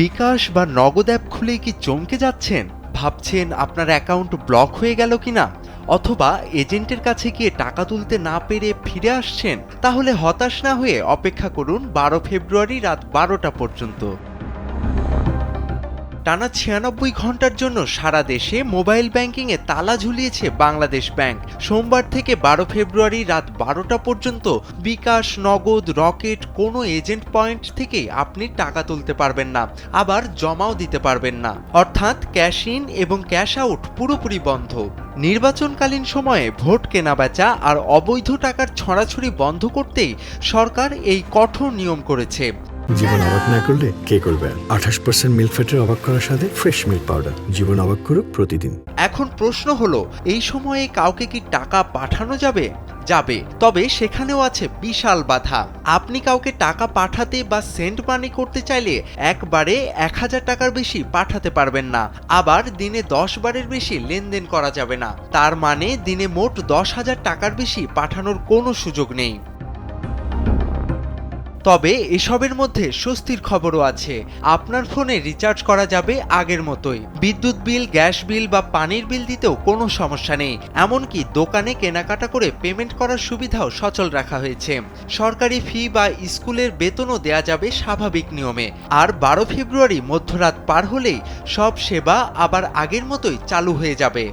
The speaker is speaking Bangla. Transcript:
বিকাশ বা নগদ অ্যাপ খুলেই কি চমকে যাচ্ছেন? ভাবছেন আপনার অ্যাকাউন্ট ব্লক হয়ে গেল কিনা, অথবা এজেন্টের কাছে গিয়ে টাকা তুলতে না পেরে ফিরে আসছেন? তাহলে হতাশ না হয়ে অপেক্ষা করুন 12 ফেব্রুয়ারি রাত 12টা পর্যন্ত। টানা 96 ঘন্টার জন্য সারা দেশে মোবাইল ব্যাংকিংয়ে তালা ঝুলিয়েছে বাংলাদেশ ব্যাংক। সোমবার থেকে 12 ফেব্রুয়ারি রাত 12টা পর্যন্ত বিকাশ, নগদ, রকেট কোনো এজেন্ট পয়েন্ট থেকেই আপনি টাকা তুলতে পারবেন না, আবার জমাও দিতে পারবেন না। অর্থাৎ ক্যাশ ইন এবং ক্যাশ আউট পুরোপুরি বন্ধ। নির্বাচনকালীন সময়ে ভোট কেনাবেচা আর অবৈধ টাকার ছড়াছড়ি বন্ধ করতেই সরকার এই কঠোর নিয়ম করেছে। জীবন অবাক না করলে কে করবে? 28% মিল্ক ফ্যাটের অবাক করার সাথে ফ্রেশ মিল্ক পাউডার। জীবন অবাক করুক প্রতিদিন। এখন প্রশ্ন হলো, এই সময়ে কাউকে কি টাকা পাঠানো যাবে? যাবে, তবে সেখানেও আছে বিশাল বাধা। আপনি কাউকে টাকা পাঠাতে বা সেন্ড মানি করতে চাইলে একবারে 1000 টাকার বেশি পাঠাতে পারবেন না। আবার দিনে 10 বারের বেশি লেনদেন করা যাবে না। তার মানে দিনে মোট 10,000 টাকার বেশি পাঠানোর কোনো সুযোগ নেই। তবে এসবের মধ্যে স্বস্তির খবরও আছে। আপনার ফোনে রিচার্জ করা যাবে আগের মতোই। বিদ্যুৎ বিল, গ্যাস বিল বা পানির বিল দিতেও কোনো সমস্যা নেই। এমনকি দোকানে কেনাকাটা করে পেমেন্ট করার সুবিধাও সচল রাখা হয়েছে। সরকারি ফি বা স্কুলের বেতনও দেয়া যাবে স্বাভাবিক নিয়মে। আর 12 ফেব্রুয়ারি মধ্যরাত পার হলেই সব সেবা আবার আগের মতোই চালু হয়ে যাবে।